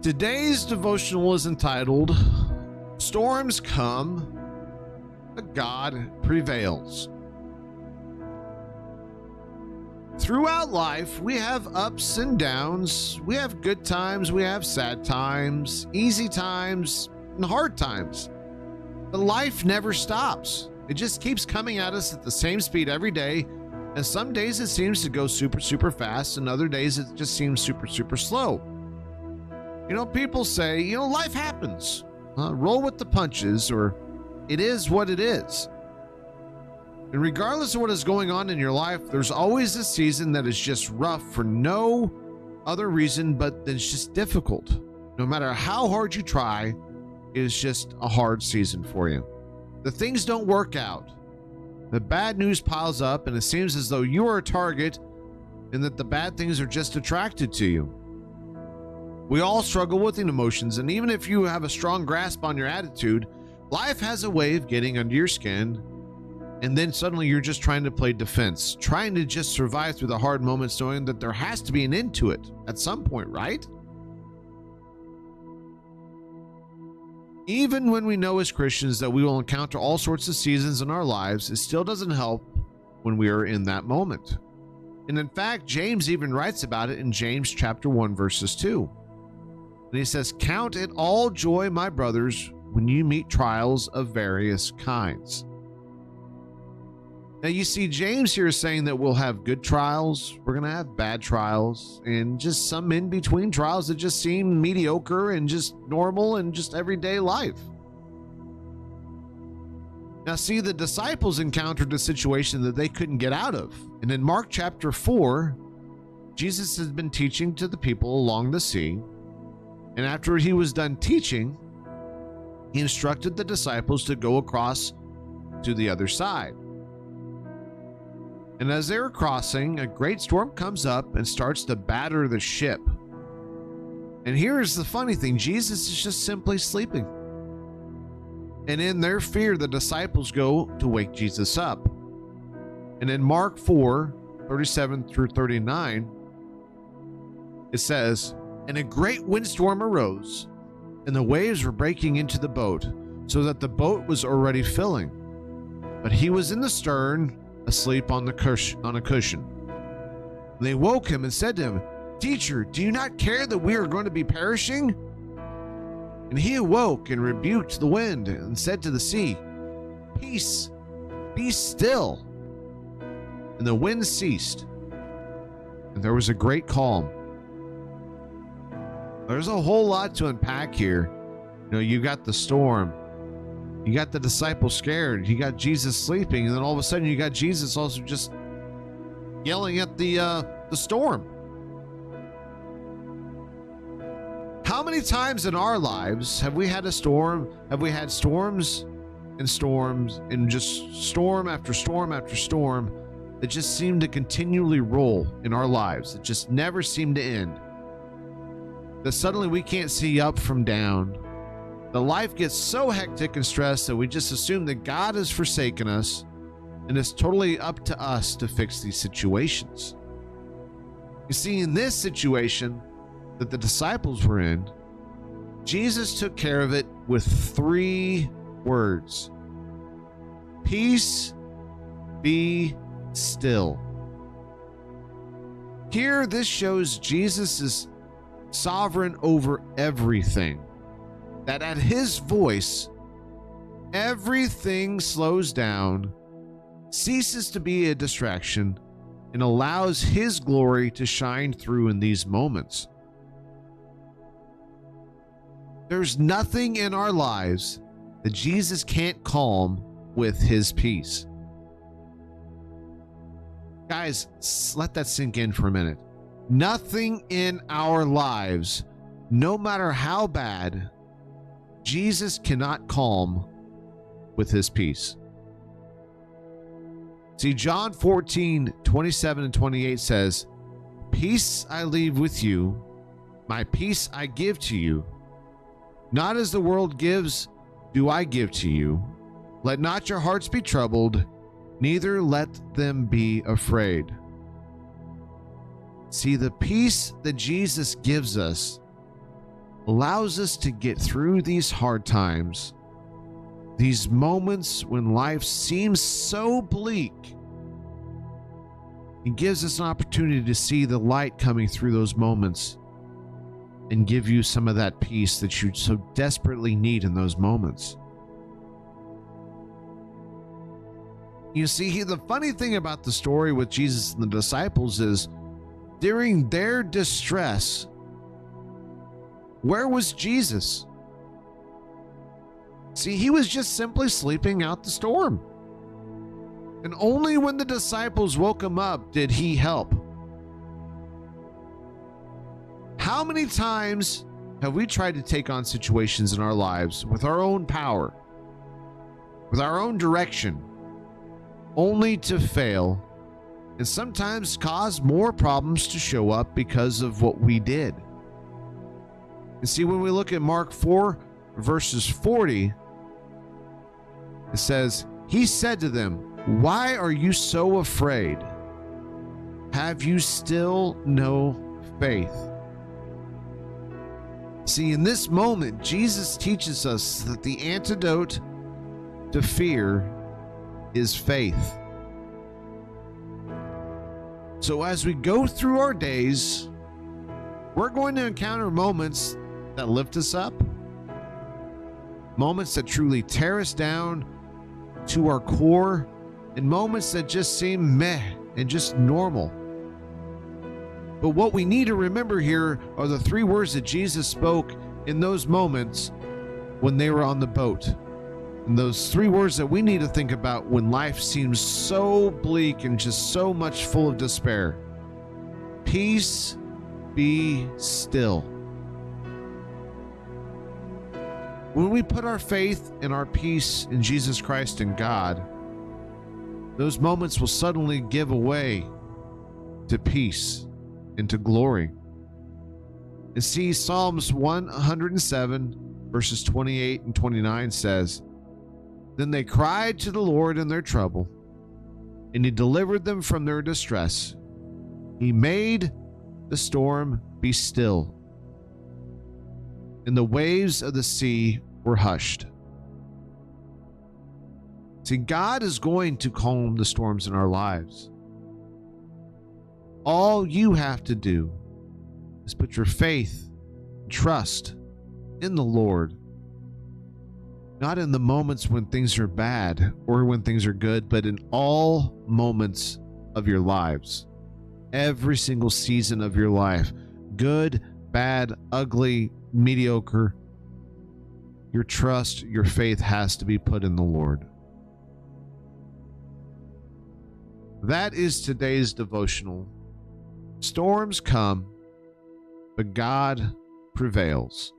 Today's devotional is entitled, Storms Come, but God Prevails. Throughout life, we have ups and downs. We have good times, we have sad times, easy times, and hard times. But life never stops. It just keeps coming at us at the same speed every day. And some days it seems to go super fast, and other days it just seems super slow. People say, life happens. Roll with the punches, or it is what it is. And regardless of what is going on in your life, there's always a season that is just rough for no other reason but it's just difficult. No matter how hard you try, it is just a hard season for you. The things don't work out. The bad news piles up, and it seems as though you are a target and that the bad things are just attracted to you. We all struggle with emotions, and even if you have a strong grasp on your attitude, life has a way of getting under your skin, and then suddenly you're just trying to play defense, trying to just survive through the hard moments, knowing that there has to be an end to it at some point, right? Even when we know as Christians that we will encounter all sorts of seasons in our lives, it still doesn't help when we are in that moment. And in fact, James even writes about it in James chapter 1, verses 2. And he says, "Count it all joy, my brothers, when you meet trials of various kinds." Now you see, James here is saying that we'll have good trials, we're going to have bad trials, and just some in-between trials that just seem mediocre and just normal and just everyday life. Now see, the disciples encountered a situation that they couldn't get out of. And in Mark chapter 4, Jesus has been teaching to the people along the sea. And after he was done teaching, he instructed the disciples to go across to the other side. And as they were crossing, a great storm comes up and starts to batter the ship. And here's the funny thing, Jesus is just simply sleeping. And in their fear, the disciples go to wake Jesus up. And in Mark 4:37 through 39, it says, "And a great windstorm arose, and the waves were breaking into the boat, so that the boat was already filling. But he was in the stern, asleep on a cushion. They woke him and said to him, 'Teacher, do you not care that we are going to be perishing?' And he awoke and rebuked the wind and said to the sea, 'Peace, be still.' And the wind ceased, and there was a great calm." There's a whole lot to unpack here. You got the storm, you got the disciples scared, you got Jesus sleeping, and then all of a sudden you got Jesus also just yelling at the storm. How many times in our lives have we had a storm? Have we had storms and just storm after storm after storm that just seem to continually roll in our lives? It just never seemed to end. That suddenly we can't see up from down. The life gets so hectic and stressed that we just assume that God has forsaken us, and it's totally up to us to fix these situations. You see, in this situation that the disciples were in, Jesus took care of it with 3 words. Peace, be still. Here, this shows Jesus is sovereign over everything. That at his voice, everything slows down, ceases to be a distraction, and allows his glory to shine through in these moments. There's nothing in our lives that Jesus can't calm with his peace. Guys, let that sink in for a minute. Nothing in our lives, no matter how bad, Jesus cannot calm with his peace. See, John 14:27 and 28 says, "Peace I leave with you, my peace I give to you. Not as the world gives, do I give to you. Let not your hearts be troubled, neither let them be afraid." See, the peace that Jesus gives us allows us to get through these hard times, these moments when life seems so bleak. He gives us an opportunity to see the light coming through those moments and give you some of that peace that you so desperately need in those moments. You see, the funny thing about the story with Jesus and the disciples is during their distress, where was Jesus? See, he was just simply sleeping out the storm. And only when the disciples woke him up did he help. How many times have we tried to take on situations in our lives with our own power, with our own direction, only to fail, and sometimes cause more problems to show up because of what we did? And see, when we look at Mark 4, verses 40, it says, he said to them, "Why are you so afraid? Have you still no faith?" See, in this moment, Jesus teaches us that the antidote to fear is faith. So as we go through our days, we're going to encounter moments that lift us up, moments that truly tear us down to our core, and moments that just seem meh and just normal. But what we need to remember here are the three words that Jesus spoke in those moments when they were on the boat. And those three words that we need to think about when life seems so bleak and just so much full of despair. Peace, be still. When we put our faith and our peace in Jesus Christ and God, those moments will suddenly give way to peace and to glory. And see, Psalms 107, verses 28 and 29 says, "Then they cried to the Lord in their trouble, and he delivered them from their distress. He made the storm be still, and the waves of the sea were hushed." See, God is going to calm the storms in our lives. All you have to do is put your faith and trust in the Lord. Not in the moments when things are bad or when things are good, but in all moments of your lives. Every single season of your life, good, bad, ugly, mediocre, your trust, your faith has to be put in the Lord. That is today's devotional. Storms come, but God prevails.